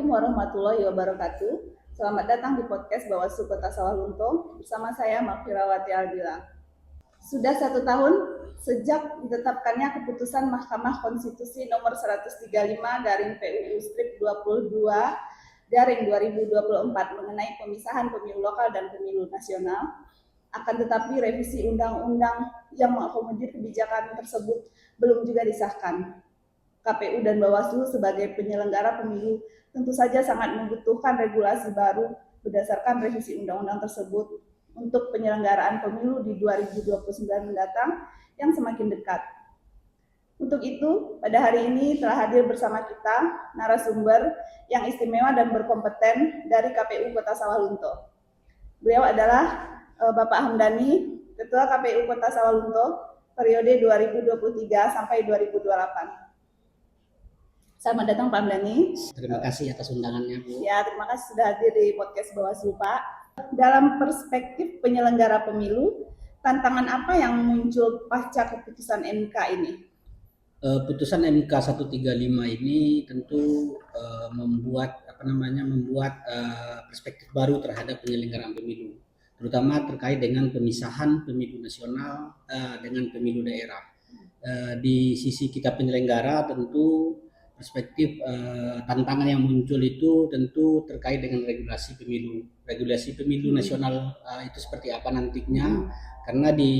Assalamualaikum warahmatullahi wabarakatuh. Selamat datang di podcast Bawaslu Kota Sawalunto bersama saya Makfirawati Aldila. Sudah 1 tahun sejak ditetapkannya keputusan Mahkamah Konstitusi nomor 135 garing PUU strip 22 garing 2024 mengenai pemisahan pemilu lokal dan pemilu nasional. Akan tetapi revisi undang-undang yang mengakomodir kebijakan tersebut belum juga disahkan. KPU dan Bawaslu sebagai penyelenggara pemilu tentu saja sangat membutuhkan regulasi baru berdasarkan revisi undang-undang tersebut untuk penyelenggaraan pemilu di 2029 mendatang yang semakin dekat. Untuk itu, pada hari ini telah hadir bersama kita narasumber yang istimewa dan berkompeten dari KPU Kota Sawalunto. Beliau adalah Bapak Hamdani, Ketua KPU Kota Sawalunto periode 2023 sampai 2028. Selamat datang Pak Hamdani. Terima kasih atas undangannya, Bu. Ya, terima kasih sudah hadir di podcast Bawaslu, Pak. Dalam perspektif penyelenggara pemilu, tantangan apa yang muncul pasca keputusan MK ini? Putusan MK 135 ini tentu membuat perspektif baru terhadap penyelenggaraan pemilu, terutama terkait dengan pemisahan pemilu nasional dengan pemilu daerah. Di sisi kita penyelenggara tentu perspektif tantangan yang muncul itu tentu terkait dengan regulasi pemilu nasional itu seperti apa nantinya, karena di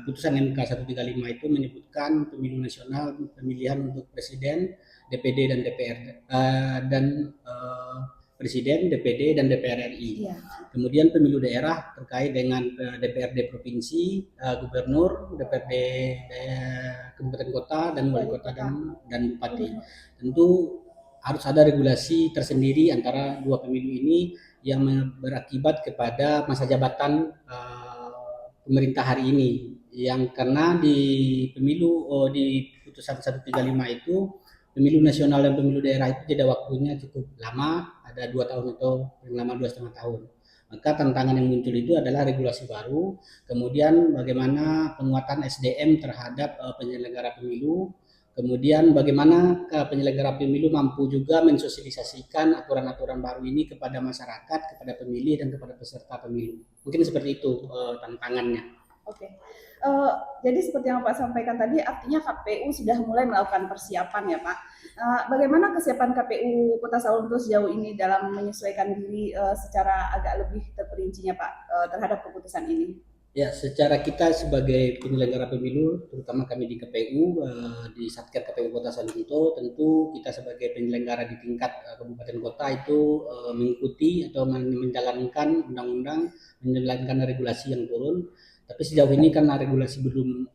putusan MK 135 itu menyebutkan pemilu nasional pemilihan untuk presiden, DPD dan DPR Presiden, DPD, dan DPR RI. Ya. Kemudian pemilu daerah terkait dengan DPRD provinsi, gubernur, DPRD kabupaten kota, dan wali kota dan bupati. Tentu harus ada regulasi tersendiri antara dua pemilu ini yang berakibat kepada masa jabatan pemerintah hari ini. Yang karena di pemilu di putusan 135 itu pemilu nasional dan pemilu daerah itu jeda waktunya cukup lama, ada 2 tahun atau paling lama 2,5 tahun. Maka tantangan yang muncul itu adalah regulasi baru, kemudian bagaimana penguatan SDM terhadap penyelenggara pemilu, kemudian bagaimana penyelenggara pemilu mampu juga mensosialisasikan aturan-aturan baru ini kepada masyarakat, kepada pemilih, dan kepada peserta pemilu. Mungkin seperti itu tantangannya. Oke. Jadi seperti yang Pak sampaikan tadi, artinya KPU sudah mulai melakukan persiapan ya Pak. Bagaimana kesiapan KPU Kota Sawalunto sejauh ini dalam menyesuaikan diri secara agak lebih terperincinya Pak terhadap keputusan ini? Ya, secara kita sebagai penyelenggara pemilu, terutama kami di KPU, di Satker KPU Kota Sawalunto, tentu kita sebagai penyelenggara di tingkat kabupaten kota itu mengikuti atau menjalankan undang-undang, menjalankan regulasi yang turun. Tapi sejauh ini karena regulasi belum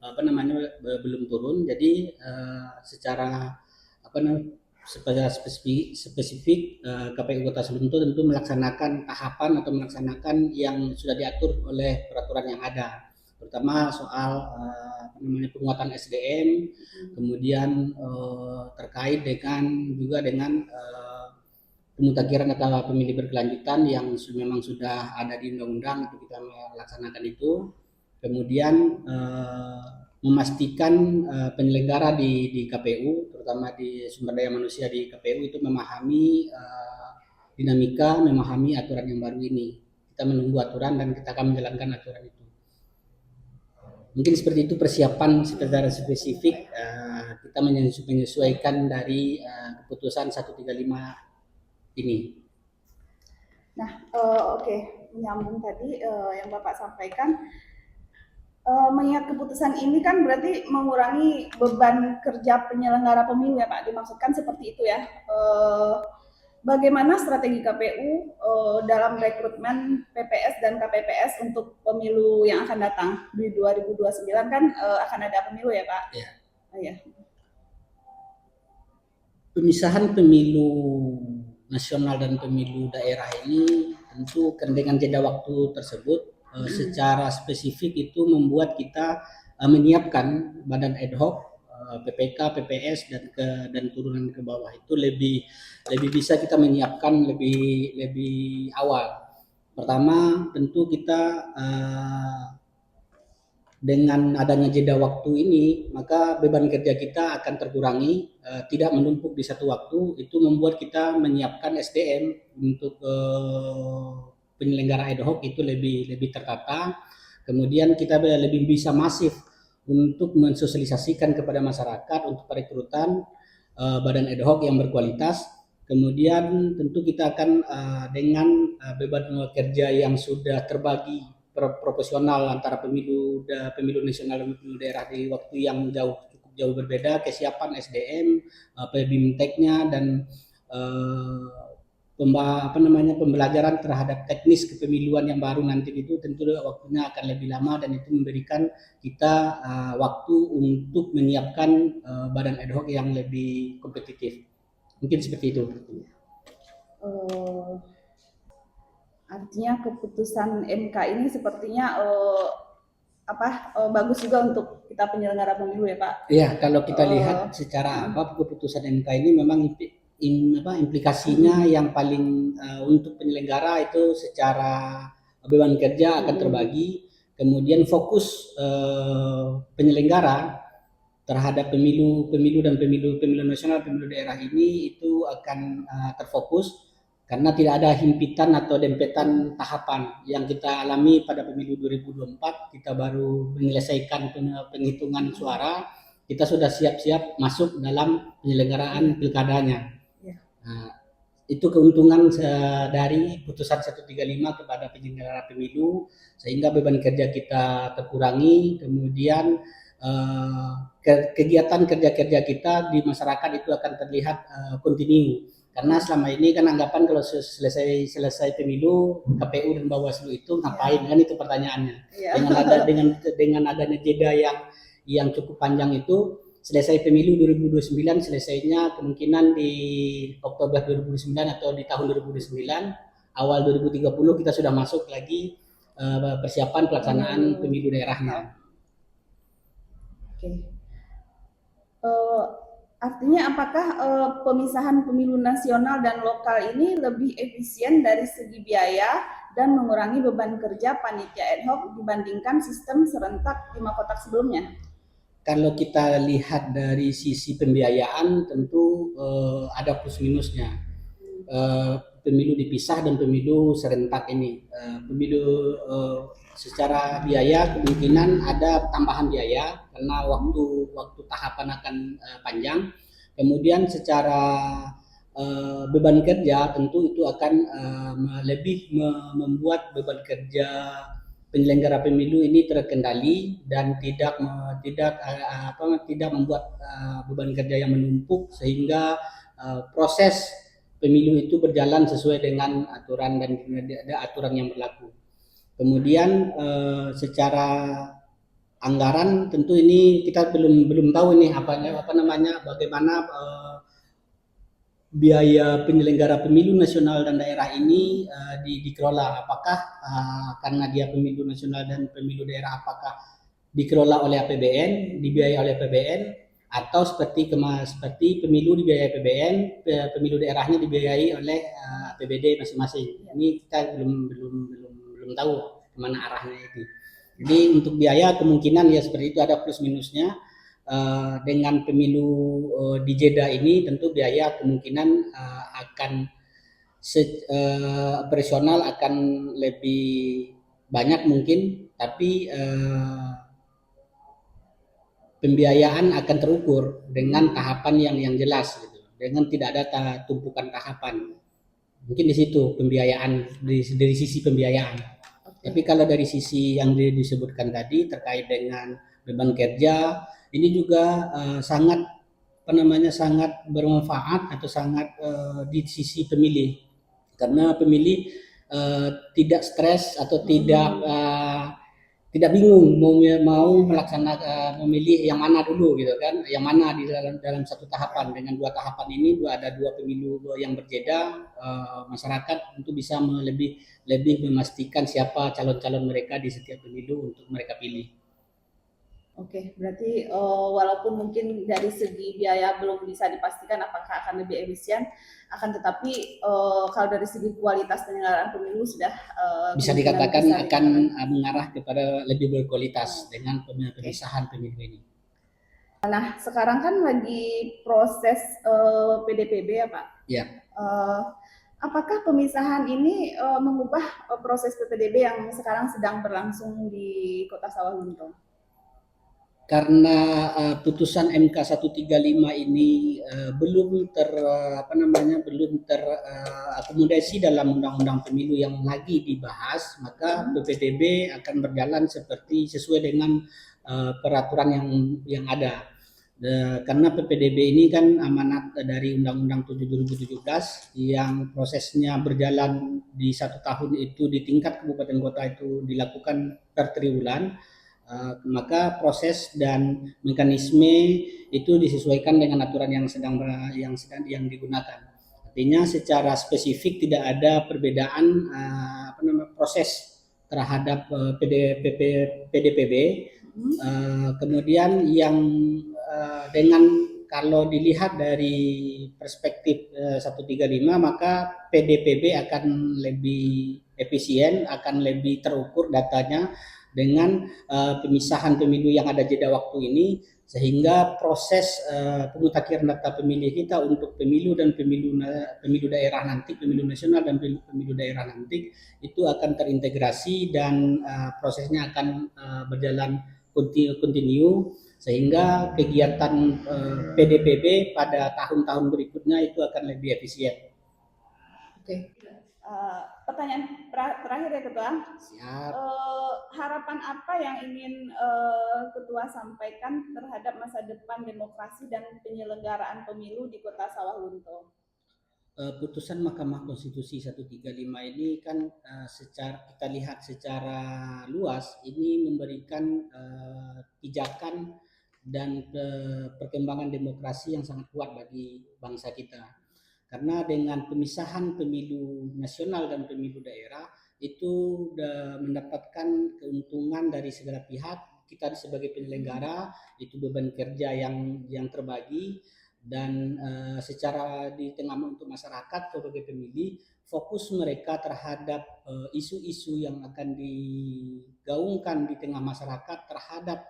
turun, jadi secara spesifik KPU Kota Sawalunto tentu melaksanakan tahapan atau melaksanakan yang sudah diatur oleh peraturan yang ada, terutama soal penguatan SDM, kemudian terkait dengan pemutakhiran atau pemilih berkelanjutan yang memang sudah ada di undang-undang, itu kita melaksanakan itu. Kemudian memastikan penyelenggara di KPU, terutama di sumber daya manusia di KPU itu memahami dinamika, memahami aturan yang baru ini. Kita menunggu aturan dan kita akan menjalankan aturan itu. Mungkin seperti itu persiapan secara spesifik kita menyesuaikan dari keputusan 135 ini. Nah, oke. Menyambung tadi yang Bapak sampaikan, mengingat keputusan ini kan berarti mengurangi beban kerja penyelenggara pemilu ya Pak, dimaksudkan seperti itu ya. Bagaimana strategi KPU dalam rekrutmen PPS dan KPPS untuk pemilu yang akan datang di 2029 kan akan ada pemilu ya Pak? Ya. Ya. Pemisahan pemilu nasional dan pemilu daerah ini tentu dengan jeda waktu tersebut secara spesifik itu membuat kita menyiapkan badan ad hoc PPK, PPS dan turunan ke bawah itu lebih bisa kita menyiapkan lebih awal. Pertama tentu kita dengan adanya jeda waktu ini, maka beban kerja kita akan terkurangi, tidak menumpuk di satu waktu. Itu membuat kita menyiapkan SDM untuk penyelenggara ad hoc itu lebih lebih tertata. Kemudian kita lebih bisa masif untuk mensosialisasikan kepada masyarakat untuk perekrutan badan ad hoc yang berkualitas. Kemudian tentu kita akan dengan beban kerja yang sudah terbagi proporsional antara pemilu nasional dan pemilu daerah di waktu yang cukup jauh berbeda, kesiapan SDM, PBIMTEK-nya dan pembelajaran terhadap teknis kepemiluan yang baru nanti itu tentu waktunya akan lebih lama, dan itu memberikan kita waktu untuk menyiapkan badan ad hoc yang lebih kompetitif. Mungkin seperti itu. Artinya keputusan MK ini sepertinya bagus juga untuk kita penyelenggara pemilu ya Pak. Iya, kalau kita lihat secara keputusan MK ini memang implikasinya yang paling untuk penyelenggara itu secara beban kerja akan terbagi, kemudian fokus penyelenggara terhadap pemilu dan pemilu nasional, pemilu daerah ini itu akan terfokus karena tidak ada himpitan atau dempetan tahapan yang kita alami pada pemilu 2024. Kita baru menyelesaikan penghitungan suara, kita sudah siap-siap masuk dalam penyelenggaraan pilkadanya. Nah, itu keuntungan dari putusan 135 kepada penyelenggara pemilu, sehingga beban kerja kita terkurangi, kemudian kegiatan kerja kita di masyarakat itu akan terlihat kontinu. Karena selama ini kan anggapan kalau selesai pemilu, KPU dan Bawaslu itu ngapain, kan itu pertanyaannya. Dengan adanya jeda yang cukup panjang itu, selesai pemilu 2029, selesainya kemungkinan di Oktober 2029 atau di tahun 2029, awal 2030 kita sudah masuk lagi persiapan pelaksanaan pemilu daerahnya. Oke. Artinya apakah pemisahan pemilu nasional dan lokal ini lebih efisien dari segi biaya dan mengurangi beban kerja panitia ad hoc dibandingkan sistem serentak 5 kotak sebelumnya? Kalau kita lihat dari sisi pembiayaan tentu ada plus minusnya. Pemilu dipisah dan pemilu serentak ini. Pemilu secara biaya kemungkinan ada tambahan biaya karena waktu tahapan akan panjang. Kemudian secara beban kerja tentu itu akan lebih membuat beban kerja penyelenggara pemilu ini terkendali dan tidak membuat beban kerja yang menumpuk, sehingga proses pemilu itu berjalan sesuai dengan aturan yang berlaku. Kemudian secara anggaran tentu ini kita belum tahu nih bagaimana biaya penyelenggara pemilu nasional dan daerah ini dikelola. Apakah karena dia pemilu nasional dan pemilu daerah, apakah dikelola oleh APBN, dibiayai oleh APBN, atau seperti pemilu dibiayai APBN, pemilu daerahnya dibiayai oleh APBD masing-masing. Ini kita belum tahu kemana arahnya itu. Jadi untuk biaya kemungkinan ya seperti itu, ada plus minusnya. Dengan pemilu di jeda ini tentu biaya kemungkinan akan operasional akan lebih banyak mungkin, tapi pembiayaan akan terukur dengan tahapan yang jelas gitu, dengan tidak ada tumpukan tahapan. Mungkin di situ pembiayaan, dari sisi pembiayaan. Tapi kalau dari sisi yang disebutkan tadi terkait dengan beban kerja, ini juga sangat bermanfaat atau sangat di sisi pemilih, karena pemilih tidak stres atau tidak bingung mau melaksanakan memilih yang mana dulu gitu kan, yang mana di dalam satu tahapan. Dengan dua tahapan ini ada dua pemilu yang berbeda, masyarakat tentu bisa lebih memastikan siapa calon-calon mereka di setiap pemilu untuk mereka pilih. Oke, berarti walaupun mungkin dari segi biaya belum bisa dipastikan apakah akan lebih efisien, akan tetapi kalau dari segi kualitas penyelenggaraan pemilu sudah Bisa kemungkinan dikatakan besar akan dikatakan. mengarah kepada lebih berkualitas Oke. dengan pemisahan pemilu ini. Nah, sekarang kan lagi proses PDPB ya Pak. Ya, Eh, apakah pemisahan ini mengubah proses PPDB yang sekarang sedang berlangsung di Kota Sawalunto? karena putusan MK 135 ini belum belum terakomodasi dalam undang-undang pemilu yang lagi dibahas, maka PPDB akan berjalan sesuai dengan peraturan yang ada. Karena PPDB ini kan amanat dari Undang-Undang 7 2017 yang prosesnya berjalan di 1 tahun itu di tingkat kabupaten kota itu dilakukan per triwulan. Maka proses dan mekanisme itu disesuaikan dengan aturan yang sedang digunakan. Artinya secara spesifik tidak ada perbedaan proses terhadap PDPB. Kemudian yang dengan kalau dilihat dari perspektif 135 maka PDPB akan lebih efisien, akan lebih terukur datanya dengan pemisahan pemilu yang ada jeda waktu ini, sehingga proses pemutakhiran data pemilih kita untuk pemilu dan pemilu daerah nanti, pemilu nasional dan pemilu daerah nanti itu akan terintegrasi dan prosesnya akan berjalan kontinu sehingga kegiatan PDPB pada tahun-tahun berikutnya itu akan lebih efisien. Oke. Pertanyaan terakhir ya Ketua. Siap. Harapan apa yang ingin Ketua sampaikan terhadap masa depan demokrasi dan penyelenggaraan pemilu di Kota Sawalunto? Putusan Mahkamah Konstitusi 135 ini kan kita lihat secara luas ini memberikan pijakan dan perkembangan demokrasi yang sangat kuat bagi bangsa kita. Karena dengan pemisahan pemilu nasional dan pemilu daerah itu sudah mendapatkan keuntungan dari segala pihak. Kita sebagai penyelenggara itu beban kerja yang terbagi, dan secara di tengah untuk masyarakat sebagai pemilih fokus mereka terhadap isu-isu yang akan digaungkan di tengah masyarakat terhadap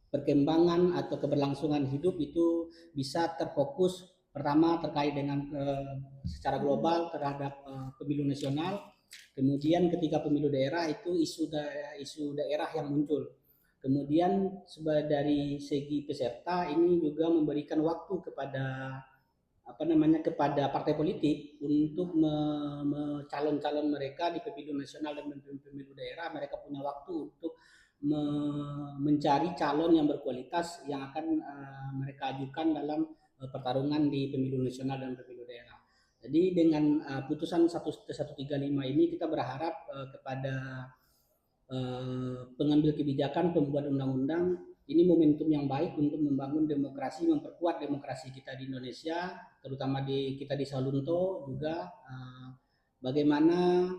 perkembangan atau keberlangsungan hidup itu bisa terfokus pertama terkait dengan secara global terhadap pemilu nasional, kemudian ketika pemilu daerah itu isu daerah yang muncul. Kemudian dari segi peserta ini juga memberikan waktu kepada kepada partai politik untuk calon-calon mereka di pemilu nasional dan pemilu daerah. Mereka punya waktu untuk mencari calon yang berkualitas yang akan mereka ajukan dalam pertarungan di pemilu nasional dan pemilu daerah. Jadi dengan putusan 135 ini kita berharap kepada pengambil kebijakan, pembuat undang-undang, ini momentum yang baik untuk membangun demokrasi, memperkuat demokrasi kita di Indonesia, terutama kita di Sawalunto juga. Bagaimana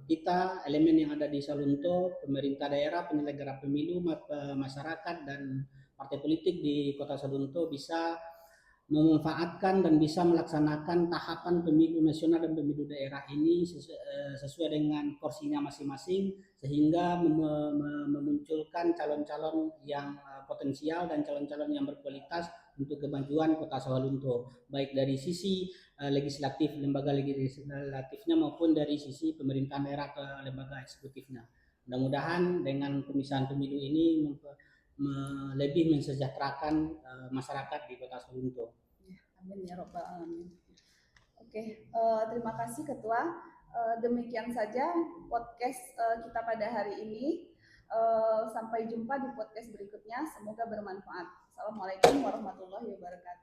kita elemen yang ada di Sawalunto, pemerintah daerah, penyelenggara pemilu, masyarakat dan partai politik di Kota Sawalunto bisa memanfaatkan dan bisa melaksanakan tahapan pemilu nasional dan pemilu daerah ini sesuai dengan porsinya masing-masing, sehingga memunculkan calon-calon yang potensial dan calon-calon yang berkualitas untuk kemajuan Kota Sawalunto, baik dari sisi legislatif, lembaga legislatifnya maupun dari sisi pemerintahan daerah ke lembaga eksekutifnya. Mudah-mudahan dengan pemisahan pemilu ini lebih mensejahterakan masyarakat di Kota Sawalunto. Amin ya robbal alamin. Oke, terima kasih Ketua. Demikian saja podcast kita pada hari ini. Sampai jumpa di podcast berikutnya. Semoga bermanfaat. Assalamualaikum warahmatullahi wabarakatuh.